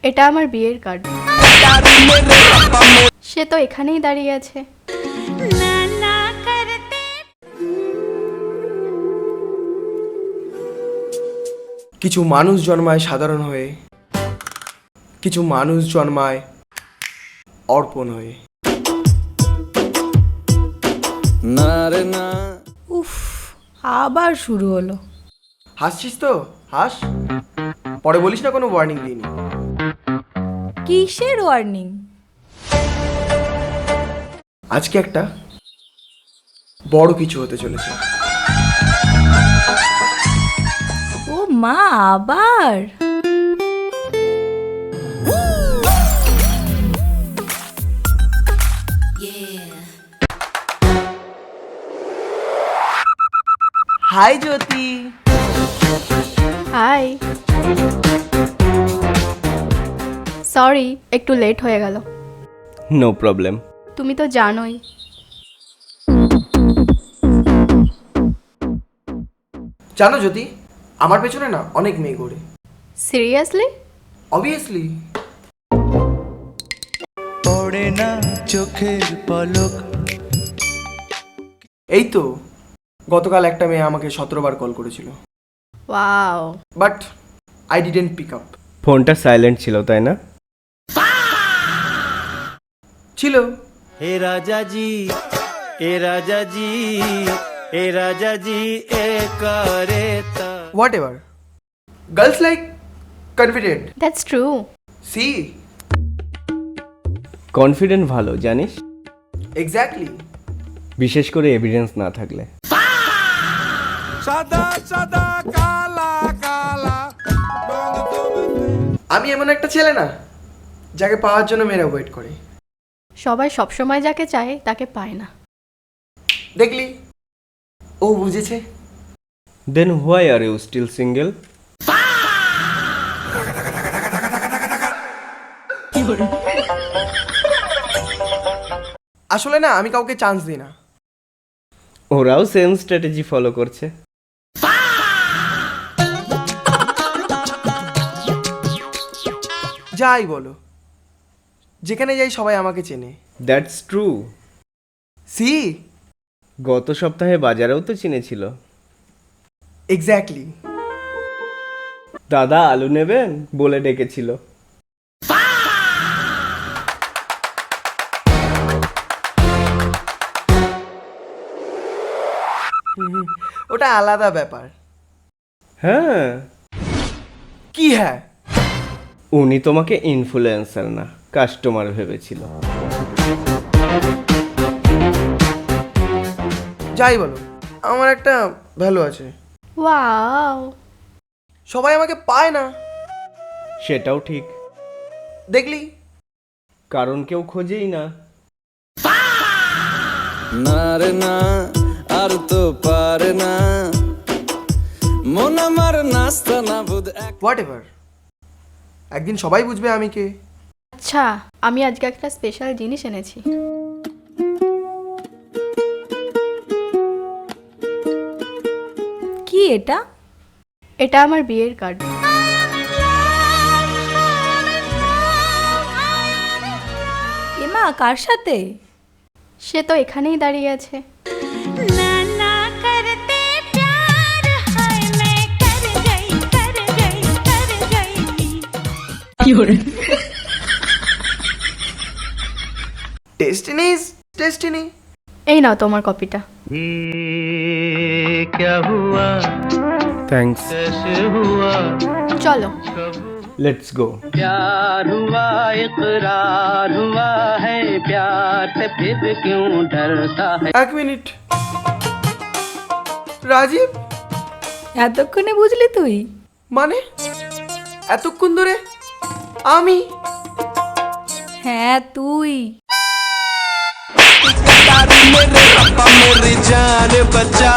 এটা আমার বিয়ের কার্ড। সে তো এখানেই দাঁড়িয়ে আছে। কিছু মানুষ জন্মায় সাধারণ হয়ে, কিছু মানুষ জন্মায় অর্পণ হয়ে। উফ, আবার শুরু হলো। হাসছিস তো হাস, পরে বলিস না কোনো ওয়ার্নিং দিইনি। কিসের ওয়ার্নিং? আজকে একটা বড় কিছু হতে চলেছে। ও মা, আবার? হাই জ্যোতি। হাই। সরি, একটু লেট হয়ে গেল। No problem. তুমি তো জানোই। জানো জ্যোতি, আমার পেছনে না অনেক মেয়ে ঘোরে। সিরিয়াসলি? অবভিয়াসলি। পড়ে না চোখের পলক। এই তো গতকাল একটা মেয়ে আমাকে 17 বার কল করেছিল, wow. But I didn't pick up. ফোনটা সাইলেন্ট ছিল তাই না? ছিল। হে রাজা জি, এ রাজা জি, এ রাজা জি, এ করে তা। Whatever, girls like confident. That's true. She confident ভালো জানিস, এক্স্যাক্টলি। বিশেষ করে এভিডেন্স না থাকলে। সাদা সাদা কালা কালা। আমি এমন একটা ছেলে না যাকে পাওয়ার জন্য মেয়েরা ওয়েট করে। সবাই সবসময় যাকে চায় তাকে পায় না। দেখলি, ও বুঝেছে। Then why are you still single? আসলে না আমি কাউকে চান্স দিই না। ওরাও সেম স্ট্র্যাটেজি ফলো করছে। যাই বলো, যেখানে যাই সবাই আমাকে চেনে। That's true. সি গত সপ্তাহে বাজারেও তো চিনেছিল। এক্স্যাক্টলি। দাদা আলু নেবেন বলে ডেকেছিল। ওটা আলাদা ব্যাপার। হ্যাঁ, কি হ্যাঁ? উনি তোমাকে ইনফ্লুয়েন্সার না কাস্টমার ভেবেছিল। যাই বলো, আমার একটা ভ্যালু আছে। ওয়াও। সবাই আমাকে পায় না। সেটাও ঠিক, দেখলি, কারণ কেউ খোঁজেই না। না রে না, আর তো পারে না মন আমার নাস্তা না বুধ। হোয়াট এভার, একদিন সবাই বুঝবে আমি কে। আচ্ছা, আমি আজকে একটা স্পেশাল জিনিস এনেছি। কি এটা? এটা আমার বিয়ের কার্ড। এমা, কার সাথে? সে তো এখানেই দাঁড়িয়ে আছে। Destiny is destiny. এই নাও তোমার কপিটা। क्या हुआ থ্যাঙ্কস, कैसे हुआ চলো। Let's go. प्यार हुआ इकरार हुआ है प्यार से फिर क्यों डरता है। এক মিনিট, রাজীব এতক্ষণে বুঝলি তুই? মানে এতক্ষণ ধরে আমি? হ্যাঁ, তুই। मेरे जान बचा।